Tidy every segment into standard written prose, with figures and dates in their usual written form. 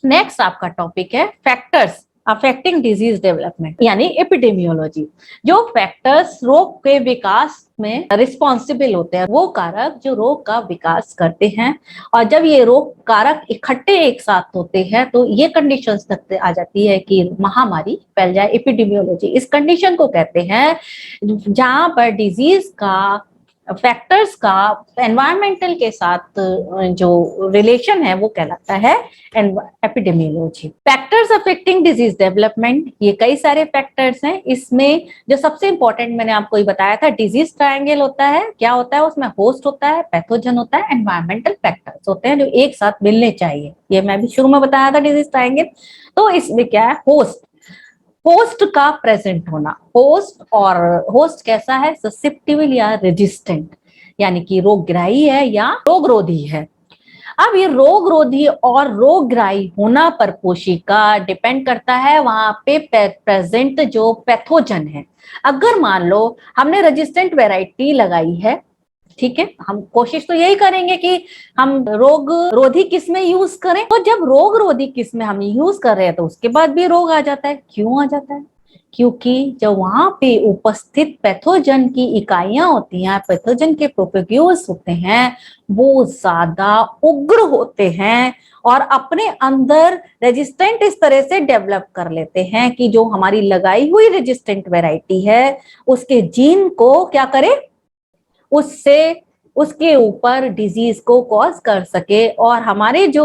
Next आपका topic है factors affecting disease development यानी एपिडेमियोलॉजी। जो फैक्टर्स रोग के विकास में रिस्पॉन्सिबल होते हैं, वो कारक जो रोग का विकास करते हैं, और जब ये रोग कारक इकट्ठे एक साथ होते हैं तो ये कंडीशन तक आ जाती है कि महामारी फैल जाए। एपिडेमियोलॉजी इस कंडीशन को कहते हैं जहां पर डिजीज का फैक्टर्स का एनवायरमेंटल के साथ जो रिलेशन है वो कहलाता है epidemiology. Factors affecting disease development, ये कई सारे फैक्टर्स हैं। इसमें जो सबसे इंपॉर्टेंट मैंने आपको ये बताया था, डिजीज ट्रायंगल होता है। क्या होता है उसमें? होस्ट होता है, पैथोजन होता है, एनवायरमेंटल फैक्टर्स होते हैं जो एक साथ मिलने चाहिए। ये मैं भी शुरू में बताया था डिजीज ट्रायंगल। तो इसमें क्या है? होस्ट का प्रेजेंट होना। होस्ट कैसा है? ससेप्टिबल या रेजिस्टेंट, यानी कि रोगग्राही है या रोगरोधी है। अब ये रोगरोधी और रोगग्राही होना पर कोशिका डिपेंड करता है वहां पे प्रेजेंट जो पैथोजन है। अगर मान लो हमने रेजिस्टेंट वैरायटी लगाई है, ठीक है, हम कोशिश तो यही करेंगे कि हम रोग रोधी किस्में यूज करें। तो जब रोग रोधी किस्में हम यूज कर रहे हैं तो उसके बाद भी रोग आ जाता है। क्यों आ जाता है? क्योंकि जब वहां पे उपस्थित पैथोजन की इकाइयां होती हैं, पैथोजन के प्रोपेग्यूल्स होते हैं, वो ज्यादा उग्र होते हैं और अपने अंदर रेजिस्टेंट इस तरह से डेवलप कर लेते हैं कि जो हमारी लगाई हुई रेजिस्टेंट वैरायटी है उसके जीन को क्या करे, उससे उसके ऊपर डिजीज को कॉज कर सके और हमारे जो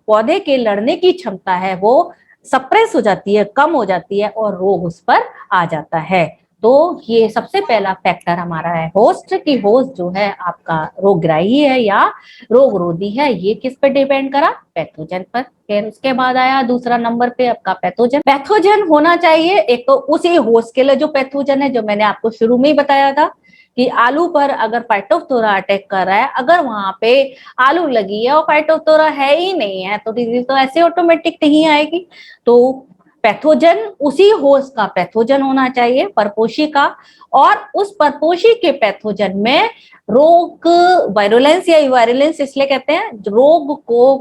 पौधे के लड़ने की क्षमता है वो सप्रेस हो जाती है, कम हो जाती है और रोग उस पर आ जाता है। तो ये सबसे पहला फैक्टर हमारा है होस्ट की होस्ट जो है आपका रोगग्राही है या रोगरोधी है। ये किस पे डिपेंड करा? पैथोजन पर। फिर उसके बाद आया दूसरा नंबर पे आपका पैथोजन। पैथोजन होना चाहिए एक तो उसी होस्ट के लिए जो पैथोजन है, जो मैंने आपको शुरू में ही बताया था कि आलू पर अगर फाइटोप्थोरा अटैक कर रहा है, अगर वहां पे आलू लगी है और फाइटोप्थोरा है ही नहीं है तो डिजीज तो ऐसे ऑटोमेटिक नहीं आएगी। तो पैथोजन उसी होस्ट का पैथोजन होना चाहिए, परपोषी का, और उस परपोषी के पैथोजन में रोग वायरुलेंस या वायरुलेंस इसलिए कहते हैं, रोग को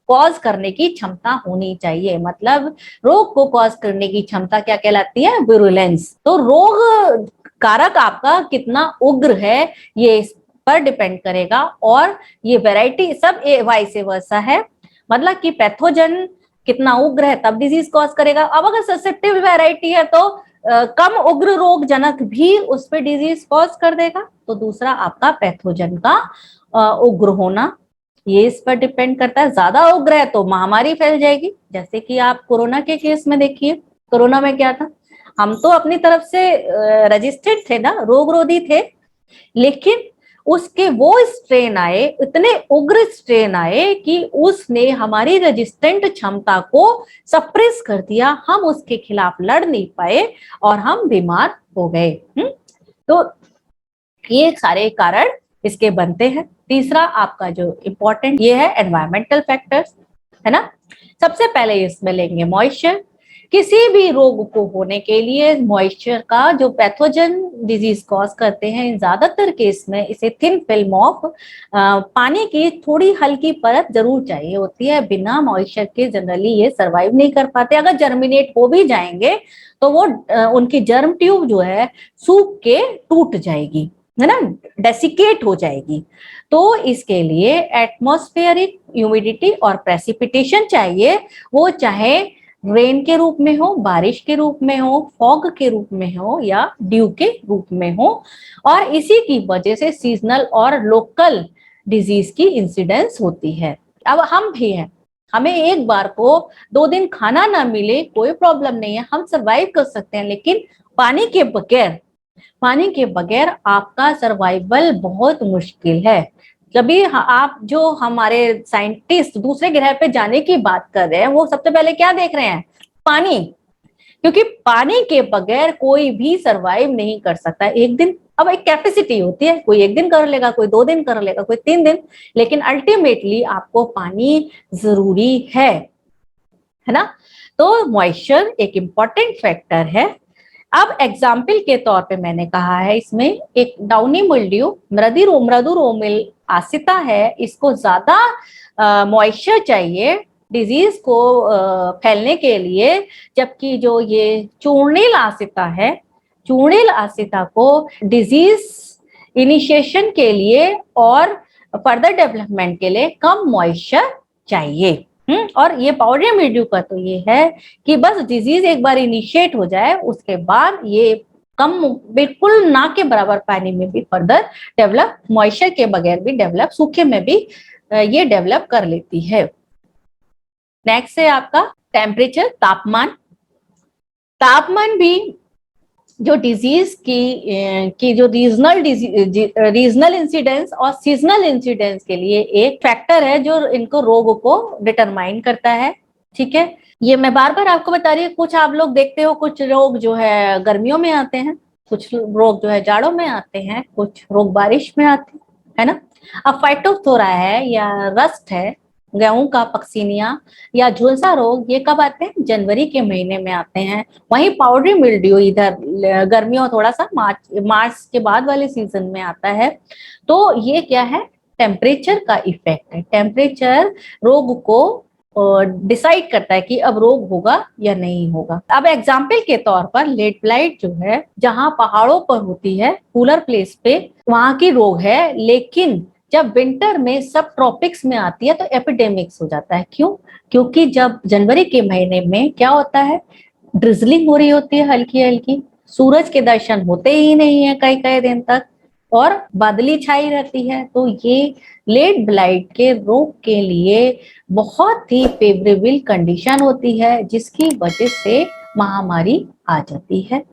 कॉज करने की क्षमता होनी चाहिए। मतलब रोग को कॉज करने की क्षमता क्या कहलाती है? विरुलेंस। तो रोग कारक आपका कितना उग्र है ये इस पर डिपेंड करेगा, और ये वैरायटी सब वाइस वर्सा है। मतलब कि पैथोजन कितना उग्र है तब डिजीज कॉज करेगा। अब अगर ससेप्टिव वैरायटी है तो कम उग्र रोग जनक भी उस पर डिजीज कॉज कर देगा। तो दूसरा आपका पैथोजन का उग्र होना, ये इस पर डिपेंड करता है। ज्यादा उग्र है तो महामारी फैल जाएगी। जैसे कि आप कोरोना के केस में देखिए, कोरोना में क्या था, हम तो अपनी तरफ से रजिस्टर्ड थे ना, रोगरोधी थे, लेकिन उसके वो स्ट्रेन आए, इतने उग्र स्ट्रेन आए कि उसने हमारी रेजिस्टेंट क्षमता को सप्रेस कर दिया। हम उसके खिलाफ लड़ नहीं पाए और हम बीमार हो गए। तो ये सारे कारण इसके बनते हैं। तीसरा आपका जो इम्पोर्टेंट ये है एनवायरमेंटल फैक्टर्स, है ना। सबसे पहले इसमें लेंगे मॉइस्चर। किसी भी रोग को होने के लिए मॉइस्चर का जो पैथोजन डिजीज कॉज करते हैं, ज्यादातर केस में इसे थिन फिल्म ऑफ पानी की थोड़ी हल्की परत जरूर चाहिए होती है। बिना मॉइस्चर के जनरली ये सरवाइव नहीं कर पाते। अगर जर्मिनेट हो भी जाएंगे तो वो उनकी जर्म ट्यूब जो है सूख के टूट जाएगी, है ना, डेसिकेट हो जाएगी। तो इसके लिए एटमॉस्फेरिक ह्यूमिडिटी और प्रेसिपिटेशन चाहिए। वो चाहे रेन के रूप में हो, बारिश के रूप में हो, फॉग के रूप में हो या ड्यू के रूप में हो। और इसी की वजह से सीजनल और लोकल डिजीज की इंसिडेंस होती है। अब हम भी हैं, हमें एक बार को 2 दिन खाना ना मिले कोई प्रॉब्लम नहीं है, हम सरवाइव कर सकते हैं। लेकिन पानी के बगैर आपका सर्वाइवल बहुत मुश्किल है। कभी आप जो हमारे साइंटिस्ट दूसरे ग्रह पे जाने की बात कर रहे हैं वो सबसे पहले क्या देख रहे हैं? पानी। क्योंकि पानी के बगैर कोई भी सरवाइव नहीं कर सकता। एक दिन, अब एक कैपेसिटी होती है, कोई 1 दिन कर लेगा, कोई 2 दिन कर लेगा, कोई 3 दिन, लेकिन अल्टीमेटली आपको पानी जरूरी है ना। तो मॉइस्चर एक इंपॉर्टेंट फैक्टर है। अब एग्जाम्पल के तौर पे मैंने कहा है, इसमें एक डाउनी मिल्ड्यू मृदु रोमिल आसिता है, इसको ज्यादा मॉइस्चर चाहिए डिजीज को फैलने के लिए, जबकि जो ये चूर्णिल आसिता है, चूर्णिल आसिता को डिजीज इनिशिएशन के लिए और फर्दर डेवलपमेंट के लिए कम मॉइस्चर चाहिए। और ये पाउडरी मिल्ड्यू का तो ये है कि बस डिजीज एक बार इनिशिएट हो जाए उसके बाद ये कम, बिल्कुल ना के बराबर पानी में भी फर्दर डेवलप, मॉइस्चर के बगैर भी डेवलप, सूखे में भी ये डेवलप कर लेती है। नेक्स्ट है आपका टेम्परेचर, तापमान। तापमान भी जो डिजीज की जो रीजनल इंसिडेंस और सीजनल इंसिडेंस के लिए एक फैक्टर है जो इनको रोग को डिटरमाइन करता है। ठीक है, ये मैं बार बार आपको बता रही हूँ, कुछ आप लोग देखते हो कुछ रोग जो है गर्मियों में आते हैं, कुछ रोग जो है जाड़ों में आते हैं, कुछ रोग बारिश में आते है ना। अब फाइटोप्थोरा है या रस्ट है, गेहूं का पक्सीनिया या झुलसा रोग, ये कब आते हैं? जनवरी के महीने में आते हैं। वहीं पाउडरी मिल्ड्यू इधर गर्मियों, थोड़ा सा मार्च के बाद वाले सीजन में आता है। तो ये क्या है? टेम्परेचर का इफेक्ट है। टेम्परेचर रोग को डिसाइड करता है कि अब रोग होगा या नहीं होगा। अब एग्जाम्पल के तौर पर लेट ब्लाइट जो है, जहां पहाड़ों पर होती है, कूलर प्लेस पे, वहां की रोग है, लेकिन जब विंटर में सब ट्रॉपिक्स में आती है तो एपिडेमिक्स हो जाता है। क्यों? क्योंकि जब जनवरी के महीने में क्या होता है, ड्रिजलिंग हो रही होती है हल्की हल्की, सूरज के दर्शन होते ही नहीं है कई कई दिन तक, और बादली छाई रहती है। तो ये लेट ब्लाइट के रोग के लिए बहुत ही फेवरेबल कंडीशन होती है, जिसकी वजह से महामारी आ जाती है।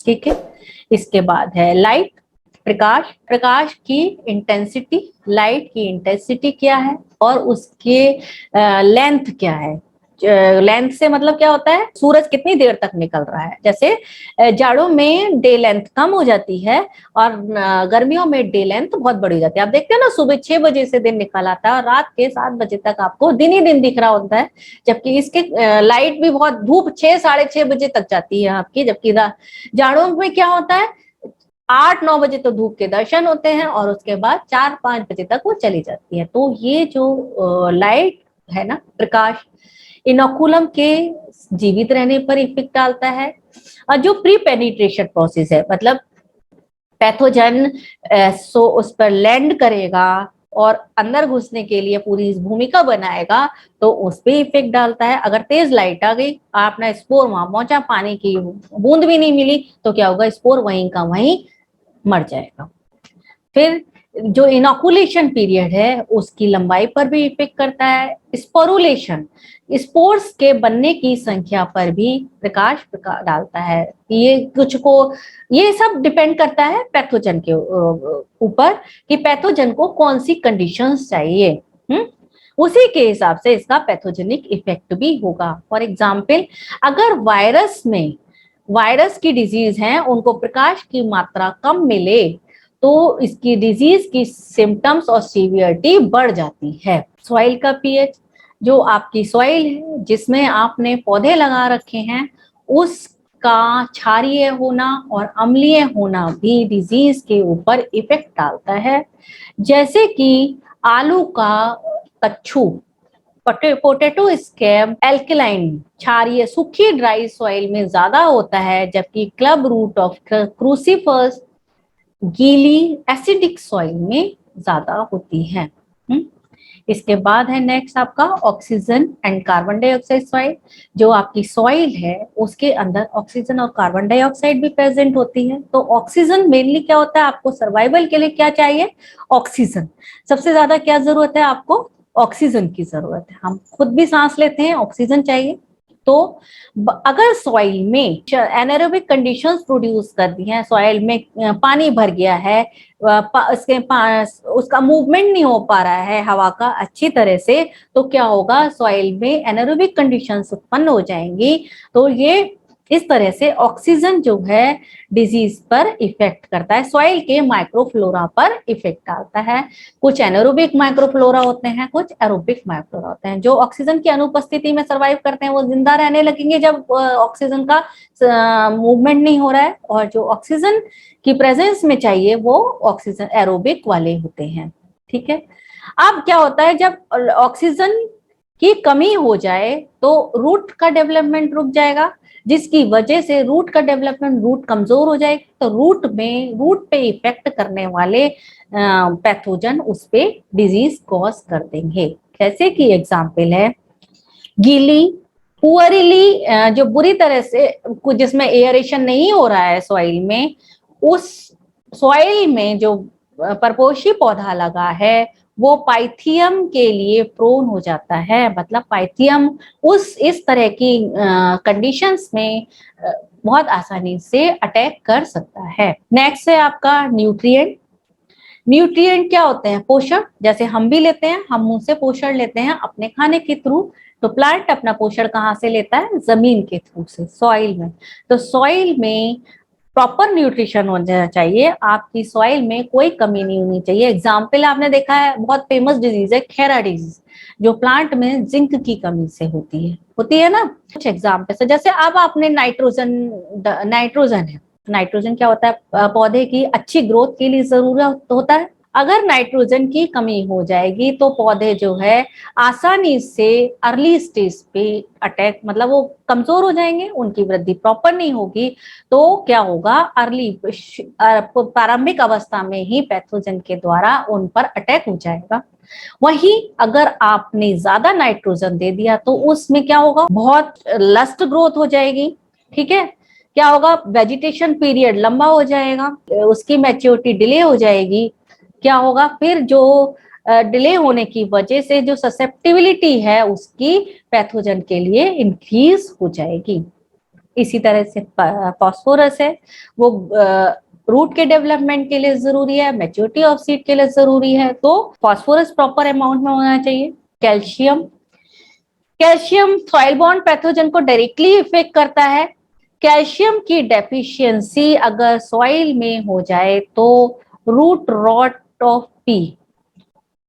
ठीक है, इसके बाद है लाइट, प्रकाश। प्रकाश की इंटेंसिटी, लाइट की इंटेंसिटी क्या है और उसके लेंथ क्या है। लेंथ से मतलब क्या होता है, सूरज कितनी देर तक निकल रहा है। जैसे जाड़ों में डे लेंथ कम हो जाती है और गर्मियों में डे लेंथ बहुत बड़ी हो जाती है। आप देखते हैं ना, सुबह 6 बजे से दिन निकल आता है और रात के 7 बजे तक आपको दिन ही दिन दिख रहा होता है, जबकि इसके लाइट भी बहुत, धूप 6 साढ़े 6 बजे तक जाती है आपकी, जबकि जाड़ों में क्या होता है, 8-9 बजे तो धूप के दर्शन होते हैं और उसके बाद 4-5 बजे तक वो चली जाती है। तो ये जो लाइट है ना, प्रकाश, इनोकुलम के जीवित रहने पर इफेक्ट डालता है। और जो प्री पेनिट्रेशन प्रोसेस है, मतलब पैथोजन सो उस पर लैंड करेगा और अंदर घुसने के लिए पूरी भूमिका बनाएगा, तो उस पर इफेक्ट डालता है। अगर तेज लाइट आ गई, आपने स्पोर वहां पहुंचा, पानी की बूंद भी नहीं मिली, तो क्या होगा, स्पोर वहीं का वहीं मर जाएगा। फिर जो इनोकुलेशन पीरियड है उसकी लंबाई पर भी इफेक्ट करता है। स्पोरुलेशन, स्पोर्स के बनने की संख्या पर भी प्रकाश डालता है। ये कुछ को, ये सब डिपेंड करता है पैथोजन के ऊपर कि पैथोजन को कौन सी कंडीशंस चाहिए। उसी के हिसाब से इसका पैथोजेनिक इफेक्ट भी होगा। फॉर एग्जाम्पल, अगर वायरस की डिजीज है, उनको प्रकाश की मात्रा कम मिले तो इसकी डिजीज की सिम्टम्स और सीवियरिटी बढ़ जाती है। सॉइल का पीएच, जो आपकी सॉइल है जिसमें आपने पौधे लगा रखे हैं, उसका क्षारीय होना और अम्लीय होना भी डिजीज के ऊपर इफेक्ट डालता है। जैसे कि आलू का कच्छू, पोटैटो स्कैब एल्कलाइन, क्षारीय सूखी ड्राई सॉइल में ज्यादा होता है, जबकि क्लब रूट ऑफ क्रूसीफर्स गीली एसिडिक सॉइल में ज्यादा होती है। इसके बाद है नेक्स्ट आपका oxygen and carbon dioxide soil. जो आपकी सॉइल है उसके अंदर ऑक्सीजन और कार्बन डाइऑक्साइड भी प्रेजेंट होती है। तो ऑक्सीजन मेनली क्या होता है, आपको सर्वाइवल के लिए क्या चाहिए, ऑक्सीजन। सबसे ज्यादा क्या जरूरत है आपको, ऑक्सीजन की जरूरत है। हम खुद भी सांस लेते हैं, ऑक्सीजन चाहिए। तो अगर सॉइल में एनारोबिक कंडीशंस प्रोड्यूस कर दी हैं, सॉइल में पानी भर गया है, उसका मूवमेंट नहीं हो पा रहा है हवा का अच्छी तरह से, तो क्या होगा, सॉइल में एनारोबिक कंडीशंस उत्पन्न हो जाएंगी। तो ये इस तरह से ऑक्सीजन जो है डिजीज पर इफेक्ट करता है, सॉइल के माइक्रोफ्लोरा पर इफेक्ट डालता है। कुछ एनारोबिक माइक्रोफ्लोरा होते हैं, कुछ एरोबिक माइक्रोफ्लोरा होते हैं। जो ऑक्सीजन की अनुपस्थिति में सर्वाइव करते हैं वो जिंदा रहने लगेंगे जब ऑक्सीजन का मूवमेंट नहीं हो रहा है, और जो ऑक्सीजन की प्रेजेंस में चाहिए वो ऑक्सीजन एरोबिक वाले होते हैं। ठीक है, अब क्या होता है, जब ऑक्सीजन की कमी हो जाए तो रूट का डेवलपमेंट रुक जाएगा, जिसकी वजह से रूट का डेवलपमेंट, रूट कमजोर हो जाएगी, तो रूट पे इफेक्ट करने वाले पैथोजन उस पे डिजीज कॉज कर देंगे। जैसे कि एग्जाम्पल है गीली, पुअरली, जो बुरी तरह से, जिसमें एयरेशन नहीं हो रहा है सॉइल में, उस सॉइल में जो परपोषी पौधा लगा है वो पाइथियम के लिए प्रोन हो जाता है। मतलब पाइथियम उस इस तरह की कंडीशंस में बहुत आसानी से अटैक कर सकता है। नेक्स्ट है आपका न्यूट्रिएंट। न्यूट्रिएंट क्या होते हैं? पोषण। जैसे हम भी लेते हैं, हम मुंह से पोषण लेते हैं अपने खाने के थ्रू, तो प्लांट अपना पोषण कहाँ से लेता है? जमीन के थ्रू से, सॉइल में। तो सॉइल में प्रॉपर न्यूट्रिशन होना चाहिए, आपकी सॉइल में कोई कमी नहीं होनी चाहिए। एग्जाम्पल आपने देखा है, बहुत फेमस डिजीज है खेरा डिजीज, जो प्लांट में जिंक की कमी से होती है ना। कुछ एग्जाम्पल है, जैसे अब आपने नाइट्रोजन है। नाइट्रोजन क्या होता है? पौधे की अच्छी ग्रोथ के लिए जरूरत होता है। अगर नाइट्रोजन की कमी हो जाएगी तो पौधे जो है आसानी से अर्ली स्टेज पे अटैक, मतलब वो कमजोर हो जाएंगे, उनकी वृद्धि प्रॉपर नहीं होगी। तो क्या होगा? प्रारंभिक अवस्था में ही पैथोजन के द्वारा उन पर अटैक हो जाएगा। वहीं अगर आपने ज्यादा नाइट्रोजन दे दिया तो उसमें क्या होगा? बहुत लस्ट ग्रोथ हो जाएगी। ठीक है, क्या होगा? वेजिटेशन पीरियड लंबा हो जाएगा, उसकी मैच्योरिटी डिले हो जाएगी। क्या होगा फिर? जो डिले होने की वजह से जो ससेप्टिबिलिटी है उसकी पैथोजन के लिए इंक्रीज हो जाएगी। इसी तरह से फास्फोरस है, वो रूट के डेवलपमेंट के लिए जरूरी है, मैच्योरिटी ऑफ सीड के लिए जरूरी है, तो फास्फोरस प्रॉपर अमाउंट में होना चाहिए। Calcium, calcium soil born pathogen को डायरेक्टली इफेक्ट करता है। कैल्शियम की डेफिशिएंसी अगर सॉइल में हो जाए तो root rot of P,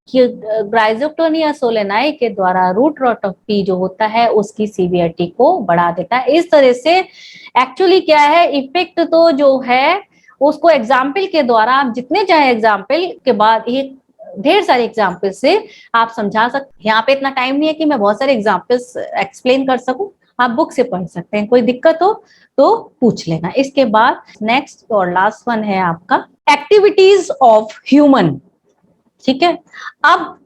ग्राइजोक्टोनिया solani के द्वारा रूट रॉट ऑफ पी जो होता है उसकी सीवियरिटी को बढ़ा देता है। इस तरह से एक्चुअली क्या है इफेक्ट, तो जो है उसको एग्जाम्पल के द्वारा, आप जितने चाहे एग्जाम्पल के बाद एक ढेर सारे एग्जाम्पल से आप समझा सकते। यहाँ पे इतना टाइम नहीं है कि मैं बहुत सारे एग्जाम्पल्स एक्सप्लेन कर सकूं, आप बुक से पढ़ सकते हैं, कोई दिक्कत हो तो पूछ लेना। इसके बाद नेक्स्ट और लास्ट वन है आपका एक्टिविटीज ऑफ ह्यूमन। ठीक है, अब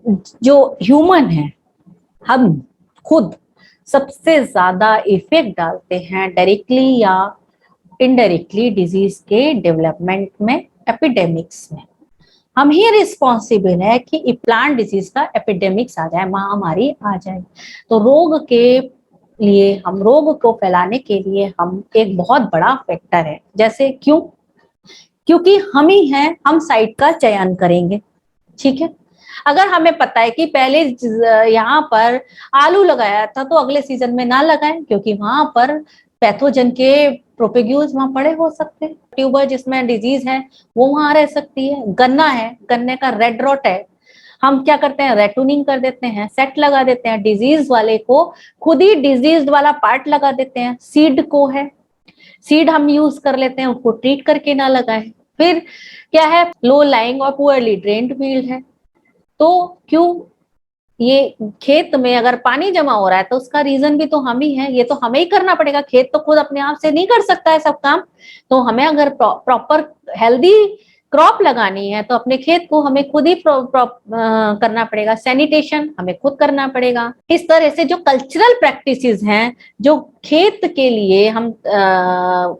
जो ह्यूमन है, हम खुद सबसे ज्यादा इफेक्ट डालते हैं डायरेक्टली या इनडायरेक्टली डिजीज के डेवलपमेंट में, एपिडेमिक्स में। हम ही रिस्पॉन्सिबल है कि प्लांट डिजीज का एपिडेमिक्स आ जाए, महामारी आ जाए। तो रोग के लिए, हम रोग को फैलाने के लिए हम एक बहुत बड़ा फैक्टर है। जैसे क्यों? क्योंकि हम ही हैं, हम साइट का चयन करेंगे। ठीक है, अगर हमें पता है कि पहले यहाँ पर आलू लगाया था तो अगले सीजन में ना लगाएं, क्योंकि वहां पर पैथोजन के प्रोपेग्यूल्स वहां पड़े हो सकते हैं। ट्यूबर जिसमें डिजीज है वो वहां रह सकती है। गन्ना है, गन्ने का रेड रॉट है, हम क्या करते हैं? रेटूनिंग कर देते हैं, सेट लगा देते हैं, डिजीज वाले को खुद ही डिजीज वाला पार्ट लगा देते हैं। सीड को है, सीड हम यूज कर लेते हैं, उसको ट्रीट करके ना लगाएं। फिर क्या है? लो लाइंग और पुअरली ड्रेन्ड फील्ड है, तो क्यों? ये खेत में अगर पानी जमा हो रहा है तो उसका रीजन भी तो हम ही है, ये तो हमें ही करना पड़ेगा। खेत तो खुद अपने आप से नहीं कर सकता है सब काम, तो हमें अगर प्रॉपर हेल्दी क्रॉप लगानी है तो अपने खेत को हमें खुद ही करना पड़ेगा। सैनिटेशन हमें खुद करना पड़ेगा। इस तरह से जो कल्चरल प्रैक्टिसेस हैं, जो खेत के लिए हम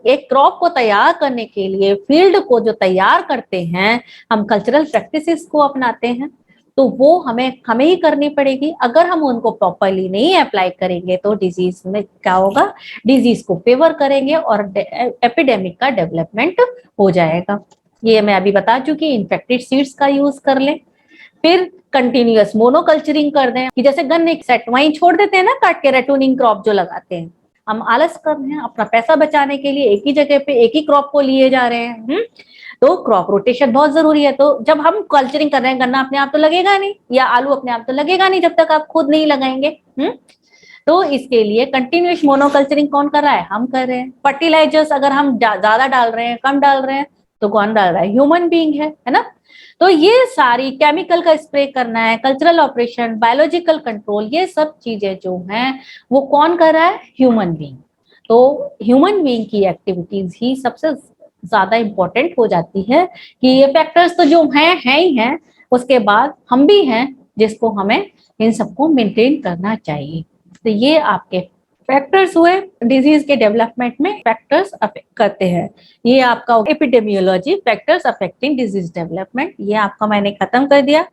एक क्रॉप को तैयार करने के लिए फील्ड को जो तैयार करते हैं, हम कल्चरल प्रैक्टिसेस को अपनाते हैं, तो वो हमें ही करनी पड़ेगी। अगर हम उनको प्रॉपरली नहीं अप्लाई करेंगे तो डिजीज में क्या होगा? डिजीज को फेवर करेंगे और एपिडेमिक का डेवलपमेंट हो जाएगा। ये मैं अभी बता चुकी, इन्फेक्टेड सीड्स का यूज कर लें। फिर कंटिन्यूअस मोनोकल्चरिंग कर दें, कि जैसे गन्ने सेट वहीं छोड़ देते हैं ना काट के, रेटूनिंग क्रॉप जो लगाते हैं। हम आलस कर रहे हैं, अपना पैसा बचाने के लिए एक ही जगह पे एक ही क्रॉप को लिए जा रहे हैं। तो क्रॉप रोटेशन बहुत जरूरी है। तो जब हम कल्चरिंग कर रहे हैं, गन्ना अपने आप तो लगेगा नहीं, या आलू अपने आप तो लगेगा नहीं जब तक आप खुद नहीं लगाएंगे। तो इसके लिए कंटिन्यूअस मोनोकल्चरिंग कौन कर रहा है? हम कर रहे हैं। फर्टिलाइजर्स अगर हम ज्यादा डाल रहे हैं, कम डाल रहे हैं, तो कौन डाल रहा है? ह्यूमन बीइंग है ना। तो ये सारी केमिकल का स्प्रे करना है, कल्चरल ऑपरेशन, बायोलॉजिकल कंट्रोल, ये सब चीजें जो हैं वो कौन कर रहा है? Human being. तो ह्यूमन बीइंग की एक्टिविटीज ही सबसे ज्यादा इंपॉर्टेंट हो जाती है कि ये फैक्टर्स तो जो हैं ही हैं, उसके बाद हम भी हैं जिसको हमें इन सबको मेंटेन करना चाहिए। तो ये आपके फैक्टर्स हुए डिजीज के डेवलपमेंट में, फैक्टर्स अफेक्ट करते हैं। ये आपका epidemiology, factors affecting disease development, ये आपका मैंने खत्म कर दिया।